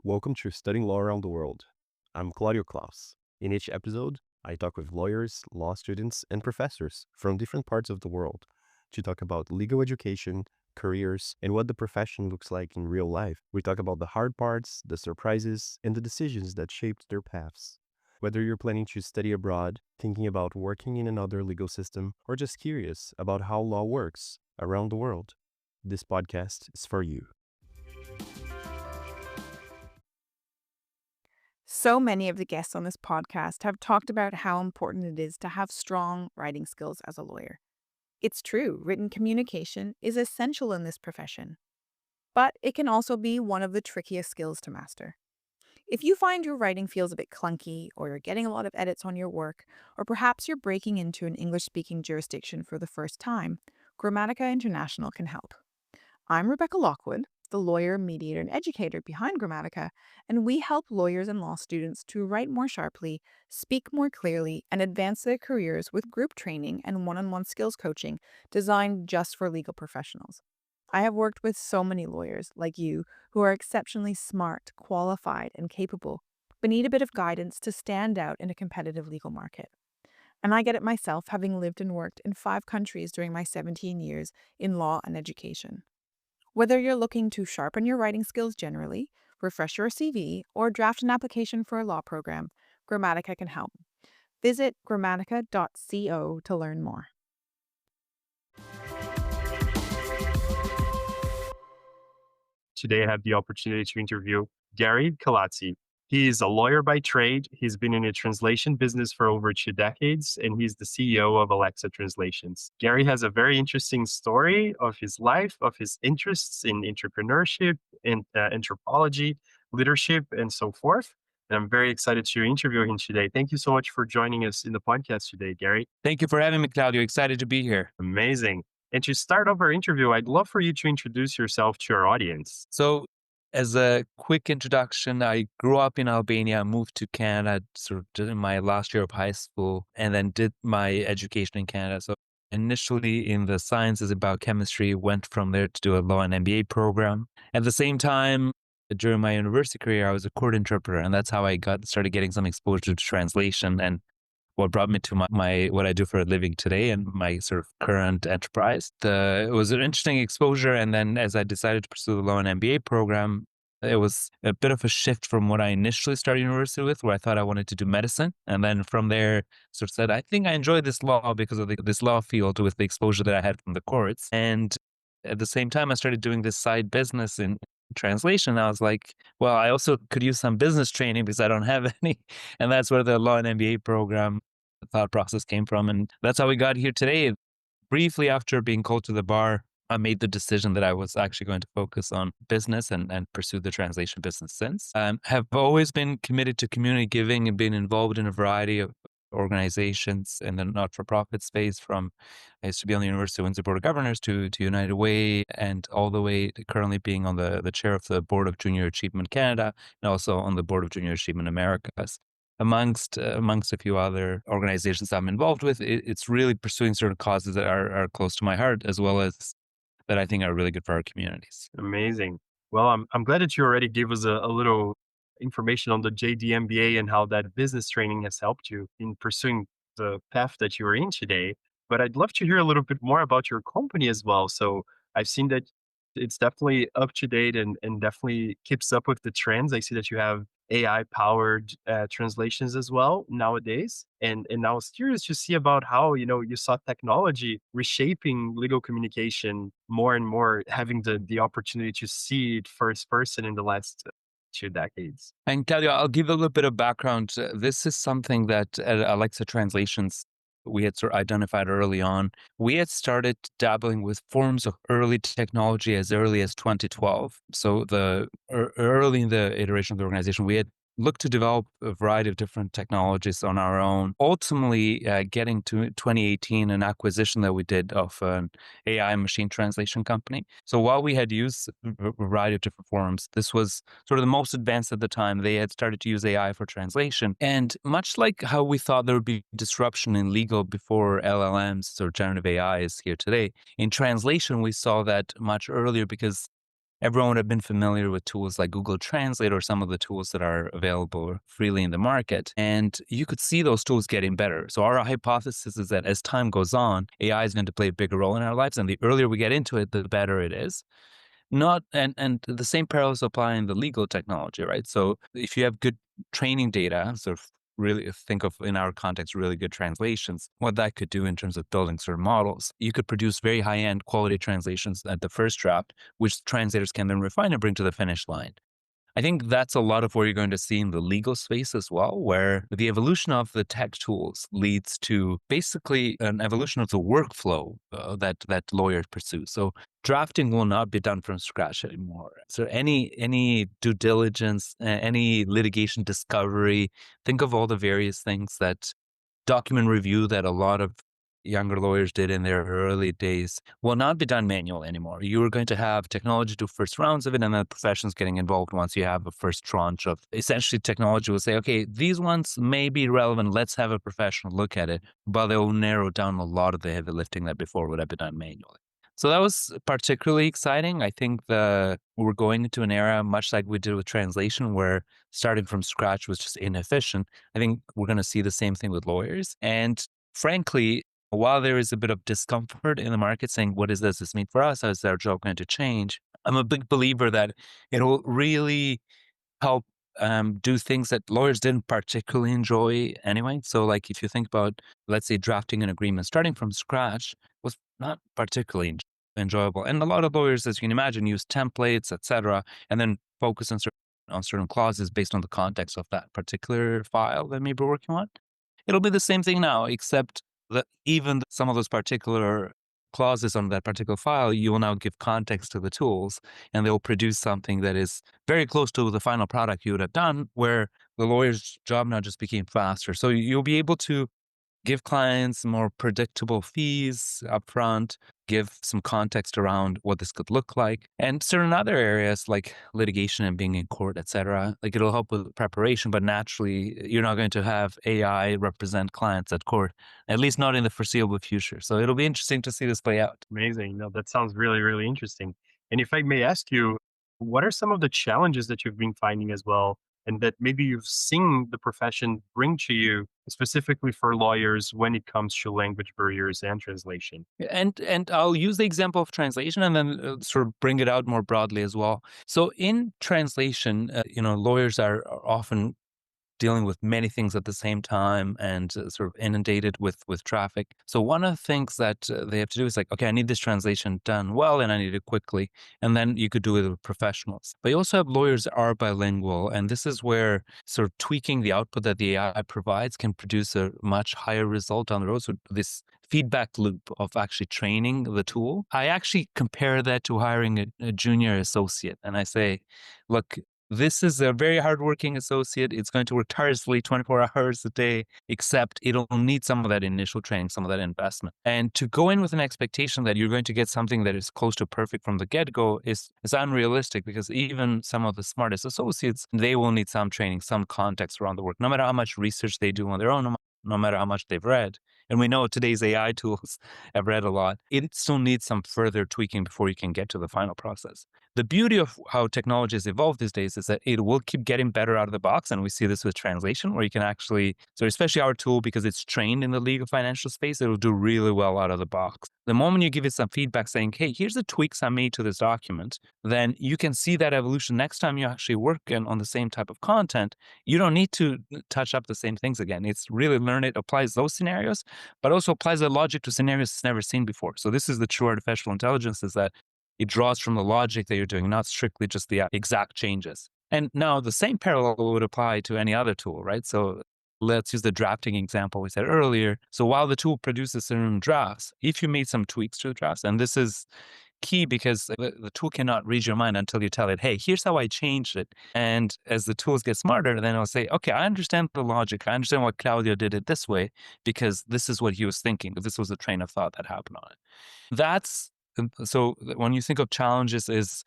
Welcome to Studying Law Around the World. I'm Claudio Klaus. In each episode, I talk with lawyers, law students, and professors from different parts of the world to talk about legal education, careers, and what the profession looks like in real life. We talk about the hard parts, the surprises, and the decisions that shaped their paths. Whether you're planning to study abroad, thinking about working in another legal system, or just curious about how law works around the world, this podcast is for you. So many of the guests on this podcast have talked about how important it is to have strong writing skills as a lawyer. It's true, written communication is essential in this profession, but it can also be one of the trickiest skills to master. If you find your writing feels a bit clunky, or you're getting a lot of edits on your work, or perhaps you're breaking into an English-speaking jurisdiction for the first time, Grammatica International can help. I'm Rebecca Lockwood, the lawyer, mediator, and educator behind Grammatica, and we help lawyers and law students to write more sharply, speak more clearly, and advance their careers with group training and one-on-one skills coaching designed just for legal professionals. I have worked with so many lawyers like you who are exceptionally smart, qualified, and capable, but need a bit of guidance to stand out in a competitive legal market. And I get it myself, having lived and worked in 5 countries during my 17 years in law and education. Whether you're looking to sharpen your writing skills generally, refresh your CV, or draft an application for a law program, Grammatica can help. Visit grammatica.co to learn more. Today, I have the opportunity to interview Gary Kalaci. He is a lawyer by trade. He's been in the translation business for over 2 decades, and he's the CEO of Alexa Translations. Gary has a very interesting story of his life, of his interests in entrepreneurship, in anthropology, leadership, and so forth. And I'm very excited to interview him today. Thank you so much for joining us in the podcast today, Gary. Thank you for having me, Claudio. Excited to be here. Amazing. And to start off our interview, I'd love for you to introduce yourself to our audience. So, as a quick introduction, I grew up in Albania, moved to Canada sort of during my last year of high school, and then did my education in Canada. So, initially in the sciences and biochemistry, went from there to do a law and MBA program. At the same time, during my university career, I was a court interpreter, and that's how I started getting some exposure to translation and what brought me to my what I do for a living today and my sort of current enterprise. It was an interesting exposure. And then as I decided to pursue the law and MBA program, it was a bit of a shift from what I initially started university with, where I thought I wanted to do medicine. And then from there, sort of said, I think I enjoy this law because of this law field with the exposure that I had from the courts. And at the same time, I started doing this side business in translation. I was like, well, I also could use some business training because I don't have any. And that's where the law and MBA program thought process came from. And that's how we got here today. Briefly after being called to the bar, I made the decision that I was actually going to focus on business and pursue the translation business since. Have always been committed to community giving and been involved in a variety of organizations in the not-for-profit space, from I used to be on the University of Windsor Board of Governors to United Way, and all the way to currently being on the chair of the Board of Junior Achievement Canada and also on the Board of Junior Achievement Americas. Amongst a few other organizations I'm involved with, it's really pursuing certain causes that are close to my heart, as well as that I think are really good for our communities. Amazing. Well, I'm glad that you already gave us a little information on the JD MBA and how that business training has helped you in pursuing the path that you are in today. But I'd love to hear a little bit more about your company as well. So I've seen that it's definitely up to date and definitely keeps up with the trends. I see that you have AI powered translations as well nowadays. And I was curious to see about how, you saw technology reshaping legal communication more and more, having the opportunity to see it first person in the last 2 decades. And Claudio, I'll give a little bit of background. This is something that at Alexa Translations we had sort of identified early on. We had started dabbling with forms of early technology as early as 2012. So early in the iteration of the organization, we had looked to develop a variety of different technologies on our own. Ultimately, getting to 2018, an acquisition that we did of an AI machine translation company. So while we had used a variety of different forms, this was sort of the most advanced at the time. They had started to use AI for translation. And much like how we thought there would be disruption in legal before LLMs or generative AI is here today, in translation, we saw that much earlier because everyone would have been familiar with tools like Google Translate or some of the tools that are available freely in the market. And you could see those tools getting better. So our hypothesis is that as time goes on, AI is going to play a bigger role in our lives. And the earlier we get into it, the better it is. Not and the same parallels apply in the legal technology, right? So if you have good training data, sort of really think of in our context really good translations, what that could do in terms of building certain models. You could produce very high-end quality translations at the first draft, which translators can then refine and bring to the finish line. I think that's a lot of what you're going to see in the legal space as well, where the evolution of the tech tools leads to basically an evolution of the workflow that lawyers pursue. So drafting will not be done from scratch anymore. So any due diligence, any litigation discovery, think of all the various things that document review that a lot of younger lawyers did in their early days will not be done manual anymore. You are going to have technology do first rounds of it, and then professionals getting involved once you have a first tranche of essentially technology will say, okay, these ones may be relevant. Let's have a professional look at it, but they will narrow down a lot of the heavy lifting that before would have been done manually. So that was particularly exciting. I think we're going into an era much like we did with translation, where starting from scratch was just inefficient. I think we're going to see the same thing with lawyers. And frankly, while there is a bit of discomfort in the market saying, what does this mean for us? How is our job going to change? I'm a big believer that it will really help do things that lawyers didn't particularly enjoy anyway. So, like if you think about, let's say, drafting an agreement, starting from scratch was not particularly enjoyable. And a lot of lawyers, as you can imagine, use templates, etc., and then focus on certain clauses based on the context of that particular file they may be working on. It'll be the same thing now, except that even some of those particular clauses on that particular file, you will now give context to the tools, and they'll produce something that is very close to the final product you would have done, where the lawyer's job now just became faster. So you'll be able to give clients more predictable fees upfront, give some context around what this could look like. And certain other areas like litigation and being in court, et cetera, like it'll help with preparation, but naturally you're not going to have AI represent clients at court, at least not in the foreseeable future. So it'll be interesting to see this play out. Amazing. No, that sounds really, really interesting. And if I may ask you, what are some of the challenges that you've been finding as well, and that maybe you've seen the profession bring to you, specifically for lawyers when it comes to language barriers and translation? And I'll use the example of translation and then sort of bring it out more broadly as well. So in translation, lawyers are often dealing with many things at the same time and sort of inundated with traffic. So one of the things that they have to do is like, okay, I need this translation done well and I need it quickly. And then you could do it with professionals. But you also have lawyers that are bilingual. And this is where sort of tweaking the output that the AI provides can produce a much higher result on the road. So this feedback loop of actually training the tool. I actually compare that to hiring a junior associate. And I say, look, this is a very hardworking associate. It's going to work tirelessly 24 hours a day, except it'll need some of that initial training, some of that investment. And to go in with an expectation that you're going to get something that is close to perfect from the get-go is unrealistic, because even some of the smartest associates, they will need some training, some context around the work, no matter how much research they do on their own, no matter how much they've read. And we know today's AI tools have read a lot. It still needs some further tweaking before you can get to the final process. The beauty of how technology has evolved these days is that it will keep getting better out of the box. And we see this with translation, where you can actually, so especially our tool, because it's trained in the legal financial space, it'll do really well out of the box. The moment you give it some feedback saying, hey, here's the tweaks I made to this document, then you can see that evolution next time you actually work on the same type of content. You don't need to touch up the same things again. It's really learn it, applies those scenarios, but also applies the logic to scenarios it's never seen before. So this is the true artificial intelligence, is that it draws from the logic that you're doing, not strictly just the exact changes. And now the same parallel would apply to any other tool, right? So let's use the drafting example we said earlier. So while the tool produces certain drafts, if you made some tweaks to the drafts, and this is key because the tool cannot read your mind until you tell it, hey, here's how I changed it. And as the tools get smarter, then it'll say, okay, I understand the logic. I understand why Claudio did it this way, because this is what he was thinking. This was a train of thought that happened on it. So when you think of challenges, is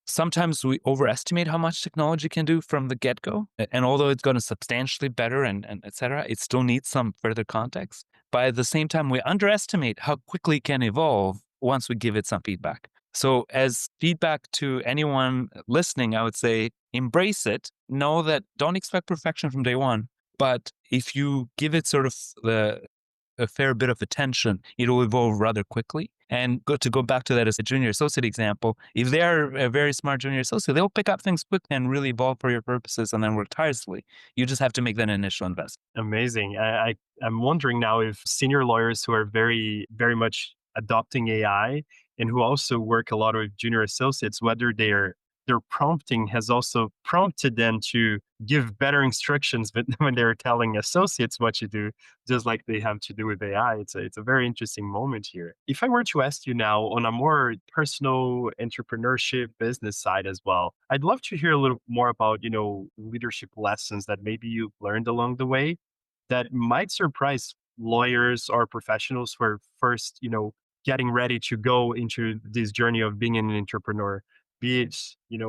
sometimes we overestimate how much technology can do from the get-go. And although it's going to substantially better and et cetera, it still needs some further context. But at the same time, we underestimate how quickly it can evolve once we give it some feedback. So as feedback to anyone listening, I would say embrace it. Know that don't expect perfection from day one. But if you give it sort of a fair bit of attention, it'll evolve rather quickly. And to go back to that as a junior associate example, if they're a very smart junior associate, they'll pick up things quickly and really evolve for your purposes and then work tirelessly. You just have to make that initial investment. Amazing. I'm wondering now if senior lawyers who are very much adopting AI and who also work a lot with junior associates, whether their prompting has also prompted them to give better instructions when they're telling associates what to do, just like they have to do with AI. It's a very interesting moment here. If I were to ask you now on a more personal entrepreneurship business side as well, I'd love to hear a little more about, leadership lessons that maybe you've learned along the way that might surprise lawyers or professionals who are first, getting ready to go into this journey of being an entrepreneur, be it,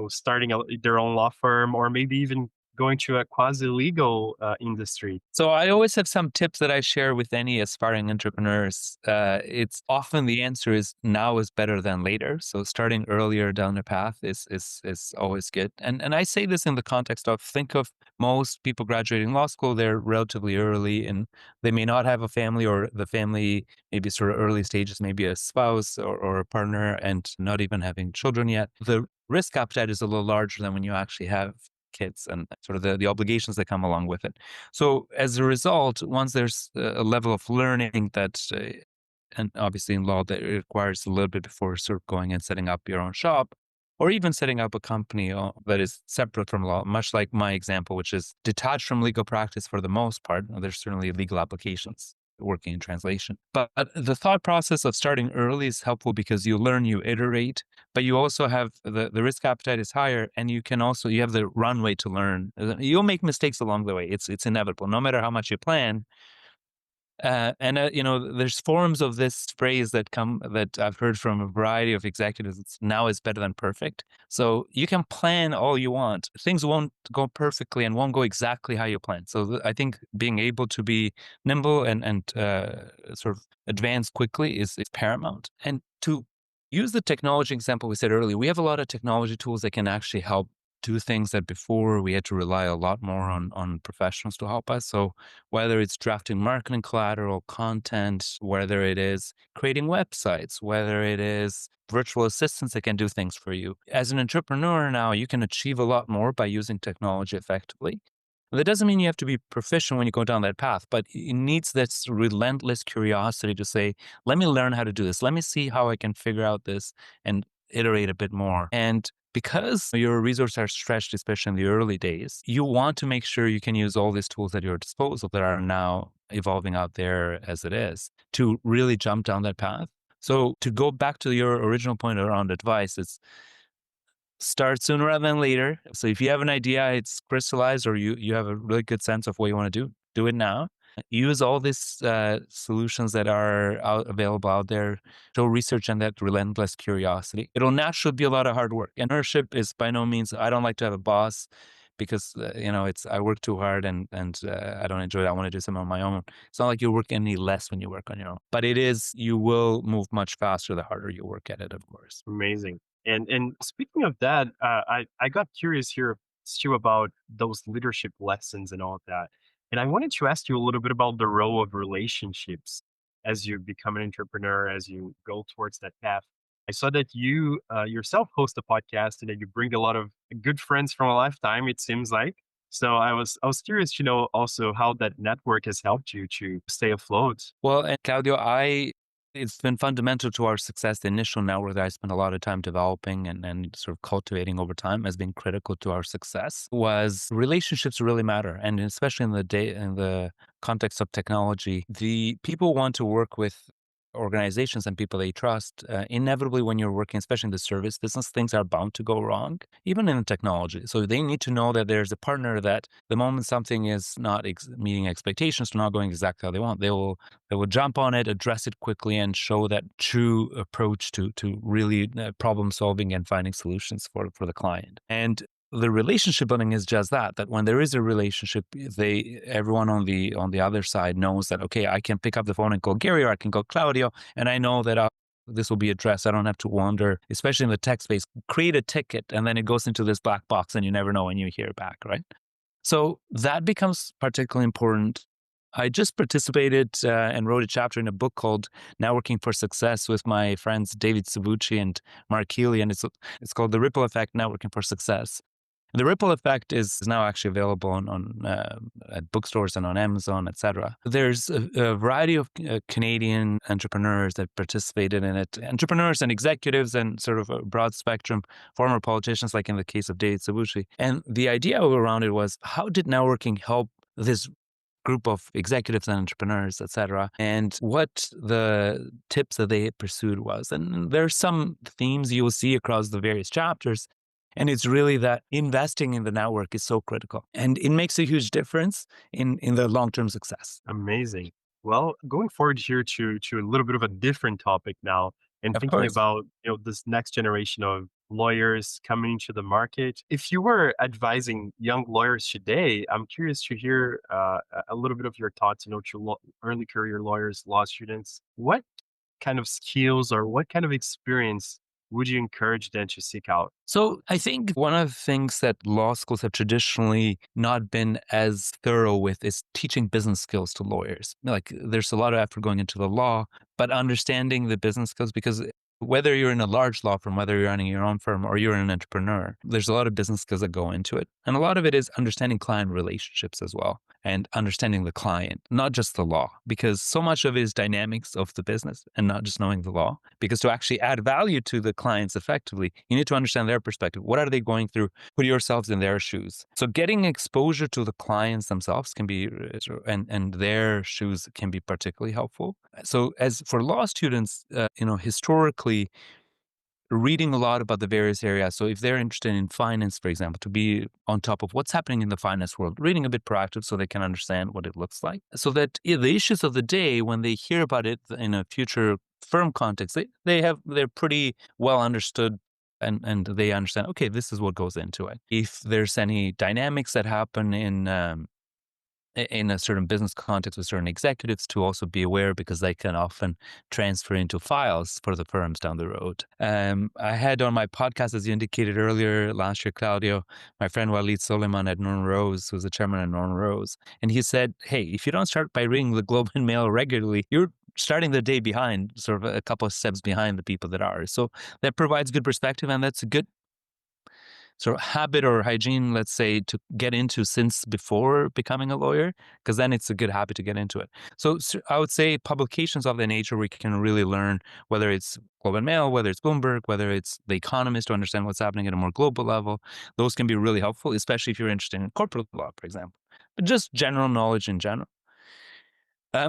starting their own law firm or maybe even going to a quasi legal industry. So I always have some tips that I share with any aspiring entrepreneurs. It's often the answer is now is better than later. So starting earlier down the path is always good. And I say this in the context of think of most people graduating law school, they're relatively early and they may not have a family or the family maybe sort of early stages, maybe a spouse or a partner and not even having children yet. The risk appetite is a little larger than when you actually have kids and sort of the obligations that come along with it. So as a result, once there's a level of learning that, and obviously in law that it requires a little bit before sort of going and setting up your own shop, or even setting up a company that is separate from law, much like my example, which is detached from legal practice for the most part. There's certainly legal applications working in translation. But the thought process of starting early is helpful because you learn, you iterate, but you also have the risk appetite is higher and you have the runway to learn. You'll make mistakes along the way. It's inevitable. No matter how much you plan, there's forms of this phrase that I've heard from a variety of executives. It's now is better than perfect. So you can plan all you want. Things won't go perfectly and won't go exactly how you plan. So I think being able to be nimble and sort of advance quickly is paramount. And to use the technology example we said earlier, we have a lot of technology tools that can actually help do things that before we had to rely a lot more on professionals to help us. So whether it's drafting marketing collateral, content, whether it is creating websites, whether it is virtual assistants that can do things for you. As an entrepreneur now, you can achieve a lot more by using technology effectively. That doesn't mean you have to be proficient when you go down that path, but it needs this relentless curiosity to say, let me learn how to do this. Let me see how I can figure out this and iterate a bit more. And because your resources are stretched, especially in the early days, you want to make sure you can use all these tools at your disposal that are now evolving out there as it is to really jump down that path. So to go back to your original point around advice, it's start sooner rather than later. So if you have an idea, it's crystallized or you have a really good sense of what you want to do it now. Use all these solutions that are available out there. Show research and that relentless curiosity. It'll naturally be a lot of hard work. Entrepreneurship is by no means, I don't like to have a boss because, I work too hard and I don't enjoy it. I want to do something on my own. It's not like you work any less when you work on your own. But you will move much faster the harder you work at it, of course. Amazing. And speaking of that, I got curious here, Stu, about those leadership lessons and all of that. And I wanted to ask you a little bit about the role of relationships as you become an entrepreneur, as you go towards that path. I saw that you yourself host a podcast and that you bring a lot of good friends from a lifetime, it seems like. So I was curious to know also how that network has helped you to stay afloat. Well, and Claudio, it's been fundamental to our success. The initial network that I spent a lot of time developing and sort of cultivating over time has been critical to our success. Was relationships really matter, and especially in the context of technology, the people want to work with organizations and people they trust. Inevitably, when you're working, especially in the service business, things are bound to go wrong, even in technology. So they need to know that there's a partner that the moment something is not meeting expectations, not going exactly how they want, they will jump on it, address it quickly, and show that true approach to really problem solving and finding solutions for the client. And the relationship building is just that when there is a relationship, everyone on the other side knows that, okay, I can pick up the phone and call Gary or I can call Claudio. And I know that this will be addressed. I don't have to wonder, especially in the tech space, create a ticket and then it goes into this black box and you never know when you hear back, right? So that becomes particularly important. I just participated and wrote a chapter in a book called Networking for Success with my friends David Savucci and Mark Healy, and it's called The Ripple Effect Networking for Success. The Ripple Effect is now actually available on at bookstores and on Amazon, etc. There's a variety of Canadian entrepreneurs that participated in it, entrepreneurs and executives and sort of a broad spectrum, former politicians, like in the case of David Savucci. And the idea around it was, how did networking help this group of executives and entrepreneurs, etc., and what the tips that they pursued was. And there's some themes you will see across the various chapters. And it's really that investing in the network is so critical. And it makes a huge difference in the long-term success. Amazing. Well, going forward here to a little bit of a different topic now, and Of thinking course. about this next generation of lawyers coming into the market. If you were advising young lawyers today, I'm curious to hear a little bit of your thoughts. To early career lawyers, law students, what kind of skills or what kind of experience would you encourage them to seek out? So I think one of the things that law schools have traditionally not been as thorough with is teaching business skills to lawyers. Like there's a lot of effort going into the law, but understanding the business skills, because whether you're in a large law firm, whether you're running your own firm or you're an entrepreneur, there's a lot of business skills that go into it. And a lot of it is understanding client relationships as well and understanding the client, not just the law, because so much of it is dynamics of the business and not just knowing the law. Because to actually add value to the clients effectively, you need to understand their perspective. What are they going through? Put yourselves in their shoes. So getting exposure to the clients themselves can be, and their shoes can be particularly helpful. So as for law students, historically, reading a lot about the various areas. So if they're interested in finance, for example, to be on top of what's happening in the finance world, reading a bit proactive so they can understand what it looks like. So that the issues of the day, when they hear about it in a future firm context, they're pretty well understood and they understand, okay, this is what goes into it. If there's any dynamics that happen in a certain business context with certain executives, to also be aware, because they can often transfer into files for the firms down the road. I had on my podcast, as you indicated earlier last year, Claudio, my friend Walid Soleiman at Norman Rose, who's the chairman at Norman Rose. And he said, hey, if you don't start by reading the Globe and Mail regularly, you're starting the day behind, sort of a couple of steps behind the people that are. So that provides good perspective, and that's a good sort of habit or hygiene, let's say, to get into since before becoming a lawyer, because then it's a good habit to get into it. So I would say publications of the nature where you can really learn, whether it's Globe and Mail, whether it's Bloomberg, whether it's The Economist, to understand what's happening at a more global level. Those can be really helpful, especially if you're interested in corporate law, for example. But just general knowledge in general.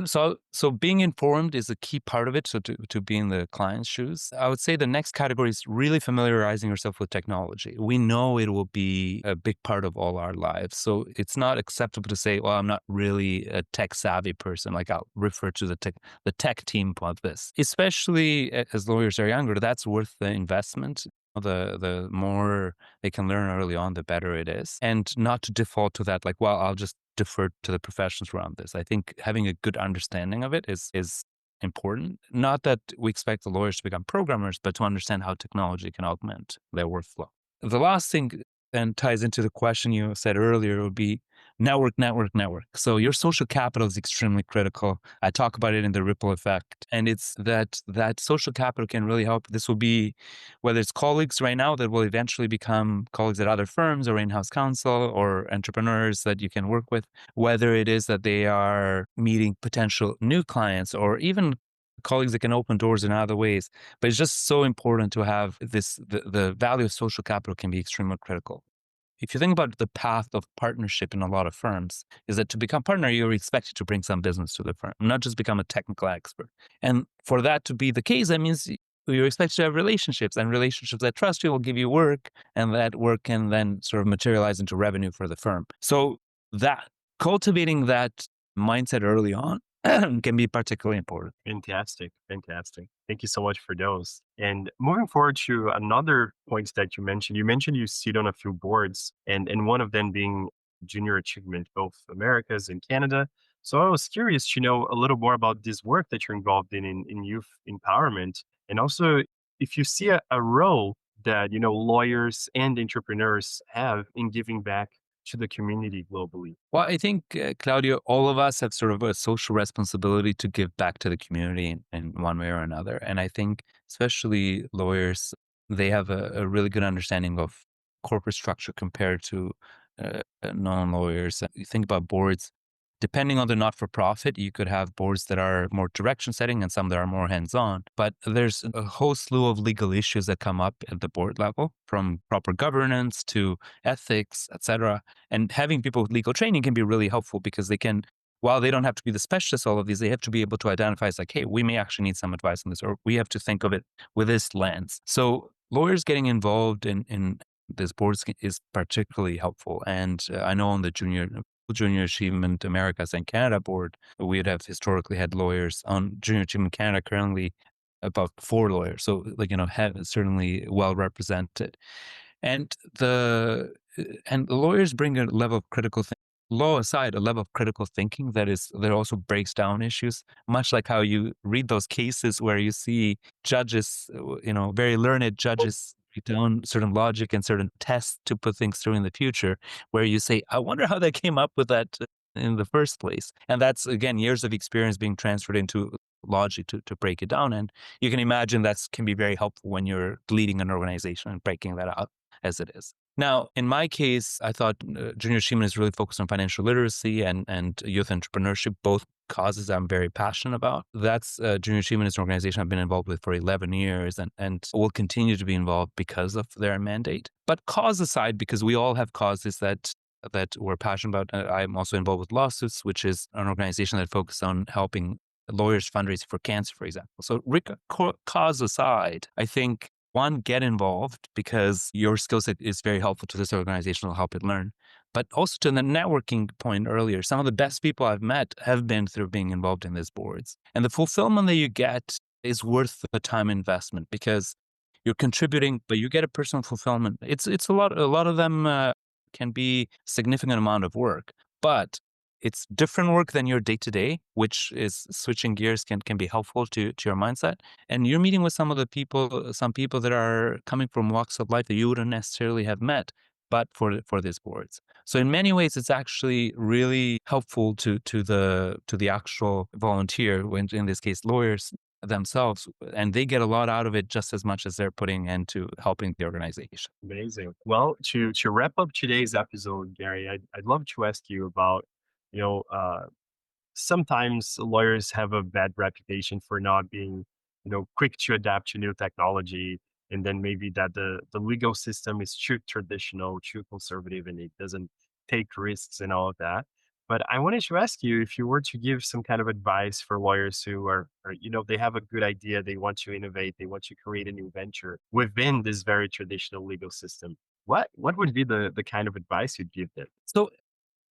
So being informed is a key part of it. So to be in the client's shoes, I would say the next category is really familiarizing yourself with technology. We know it will be a big part of all our lives. So it's not acceptable to say, well, I'm not really a tech savvy person. Like I'll refer to the tech team of this, especially as lawyers are younger, that's worth the investment. The more they can learn early on, the better it is. And not to default to that, like, well, I'll just defer to the professionals around this. I think having a good understanding of it is important. Not that we expect the lawyers to become programmers, but to understand how technology can augment their workflow. The last thing and ties into the question you said earlier would be network, network, network. So your social capital is extremely critical. I talk about it in the ripple effect, and it's that social capital can really help. This will be whether it's colleagues right now that will eventually become colleagues at other firms or in-house counsel, or entrepreneurs that you can work with, whether it is that they are meeting potential new clients or even colleagues that can open doors in other ways. But it's just so important to have this, the value of social capital can be extremely critical. If you think about the path of partnership in a lot of firms, is that to become partner, you're expected to bring some business to the firm, not just become a technical expert. And for that to be the case, that means you're expected to have relationships, and relationships that trust you will give you work, and that work can then sort of materialize into revenue for the firm. So that cultivating that mindset early on can be particularly important. Fantastic. Fantastic. Thank you so much for those. And moving forward to another point that you mentioned you sit on a few boards, and one of them being Junior Achievement, both Americas and Canada. So I was curious to know a little more about this work that you're involved in youth empowerment. And also, if you see a role that, lawyers and entrepreneurs have in giving back to the community globally. Well, I think, Claudio, all of us have sort of a social responsibility to give back to the community in one way or another. And I think, especially lawyers, they have a really good understanding of corporate structure compared to non lawyers. You think about boards, depending on the not for profit, you could have boards that are more direction setting and some that are more hands on. But there's a whole slew of legal issues that come up at the board level, from proper governance to ethics, etc. And having people with legal training can be really helpful because they can, while they don't have to be the specialists, all of these, they have to be able to identify it's like, hey, we may actually need some advice on this, or we have to think of it with this lens. So lawyers getting involved in this boards is particularly helpful. And I know on the Junior Achievement Americas and Canada board, we would have historically had lawyers on Junior Achievement Canada, currently about 4 lawyers. So have certainly well represented. And the lawyers bring a level of law aside, a level of critical thinking that also breaks down issues, much like how you read those cases where you see judges, very learned judges break down certain logic and certain tests to put things through in the future, where you say, I wonder how they came up with that in the first place. And that's, again, years of experience being transferred into logic to break it down. And you can imagine that can be very helpful when you're leading an organization and breaking that out as it is. Now, in my case, I thought Junior Achievement is really focused on financial literacy and youth entrepreneurship, both causes I'm very passionate about. That's Junior Achievement is an organization I've been involved with for 11 years and will continue to be involved because of their mandate. But cause aside, because we all have causes that we're passionate about, I'm also involved with Lawsuits, which is an organization that focuses on helping lawyers fundraising for cancer, for example. So cause aside, I think one, get involved because your skill set is very helpful to this organization, will help it learn. But also to the networking point earlier, some of the best people I've met have been through being involved in these boards. And the fulfillment that you get is worth the time investment because you're contributing, but you get a personal fulfillment. It's a lot of them can be significant amount of work, but it's different work than your day-to-day, which is switching gears can be helpful to your mindset. And you're meeting with some people that are coming from walks of life that you wouldn't necessarily have met, but for these boards. So in many ways, it's actually really helpful to the actual volunteer, when in this case, lawyers themselves, and they get a lot out of it just as much as they're putting into helping the organization. Amazing. Well, to wrap up today's episode, Gary, I'd love to ask you about, you know, sometimes lawyers have a bad reputation for not being, quick to adapt to new technology, and then maybe that the legal system is too traditional, too conservative, and it doesn't take risks and all of that. But I wanted to ask you if you were to give some kind of advice for lawyers who are they have a good idea, they want to innovate, they want to create a new venture within this very traditional legal system. What would be the kind of advice you'd give them? So,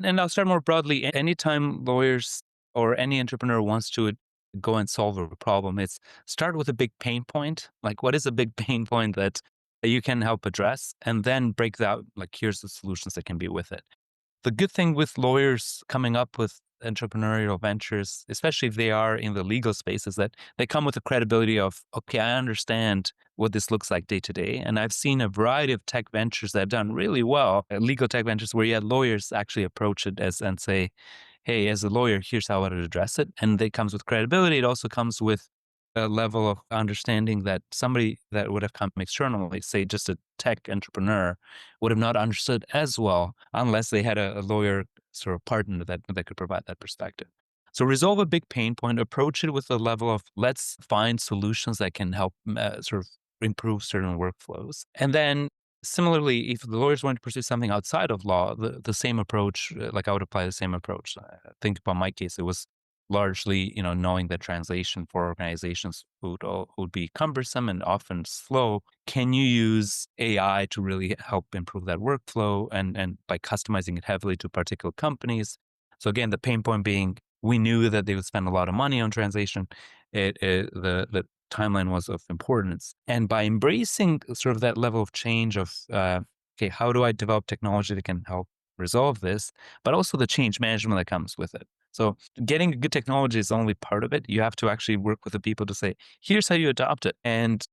and I'll start more broadly. Anytime lawyers or any entrepreneur wants to go and solve a problem, it's start with a big pain point. Like, what is a big pain point that you can help address? And then break that, like, here's the solutions that can be with it. The good thing with lawyers coming up with entrepreneurial ventures, especially if they are in the legal space, is that they come with the credibility of, okay, I understand what this looks like day to day. And I've seen a variety of tech ventures that have done really well, legal tech ventures where you had lawyers actually approach it and say, hey, as a lawyer, here's how I would address it. And it comes with credibility. It also comes with a level of understanding that somebody that would have come externally, say just a tech entrepreneur, would have not understood as well unless they had a lawyer sort of partner that could provide that perspective. So resolve a big pain point, approach it with a level of let's find solutions that can help sort of improve certain workflows. And then similarly, if the lawyers want to pursue something outside of law, the same approach, like I would apply the same approach. Think about my case, it was largely, knowing that translation for organizations would be cumbersome and often slow. Can you use AI to really help improve that workflow and by customizing it heavily to particular companies? So again, the pain point being, we knew that they would spend a lot of money on translation. The timeline was of importance. And by embracing sort of that level of change of, okay, how do I develop technology that can help resolve this, but also the change management that comes with it. So getting good technology is only part of it. You have to actually work with the people to say, here's how you adopt it. And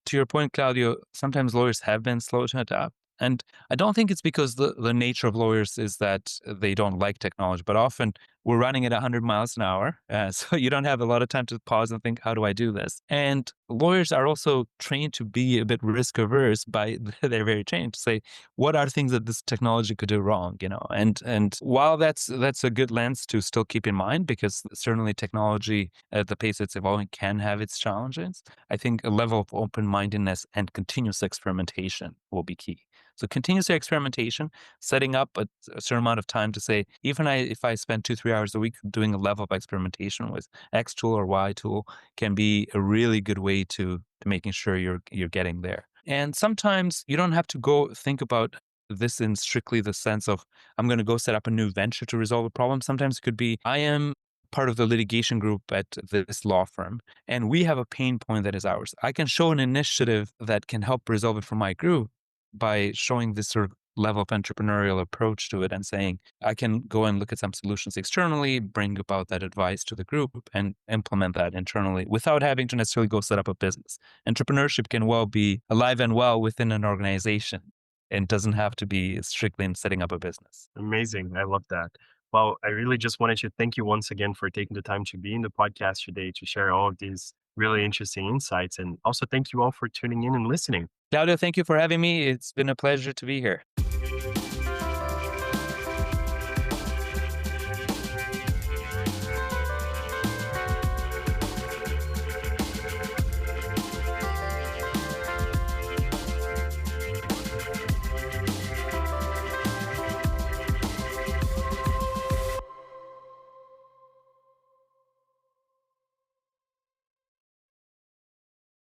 to your point, Claudio, sometimes lawyers have been slow to adapt. And I don't think it's because the nature of lawyers is that they don't like technology, but often we're running at 100 miles an hour. So you don't have a lot of time to pause and think, how do I do this? And lawyers are also trained to be a bit risk averse by their very training to say, what are things that this technology could do wrong, you know? And while that's a good lens to still keep in mind, because certainly technology at the pace it's evolving can have its challenges, I think a level of open-mindedness and continuous experimentation will be key. So continuous experimentation, setting up a certain amount of time to say, even if I spend 2-3 hours a week doing a level of experimentation with X tool or Y tool, can be a really good way to making sure you're getting there. And sometimes you don't have to go think about this in strictly the sense of I'm going to go set up a new venture to resolve a problem. Sometimes it could be I am part of the litigation group at this law firm, and we have a pain point that is ours. I can show an initiative that can help resolve it for my group by showing this sort of level of entrepreneurial approach to it and saying, I can go and look at some solutions externally, bring about that advice to the group and implement that internally without having to necessarily go set up a business. Entrepreneurship can well be alive and well within an organization and doesn't have to be strictly in setting up a business. Amazing. I love that. Well, I really just wanted to thank you once again for taking the time to be in the podcast today to share all of these really interesting insights. And also thank you all for tuning in and listening. Claudio, thank you for having me. It's been a pleasure to be here.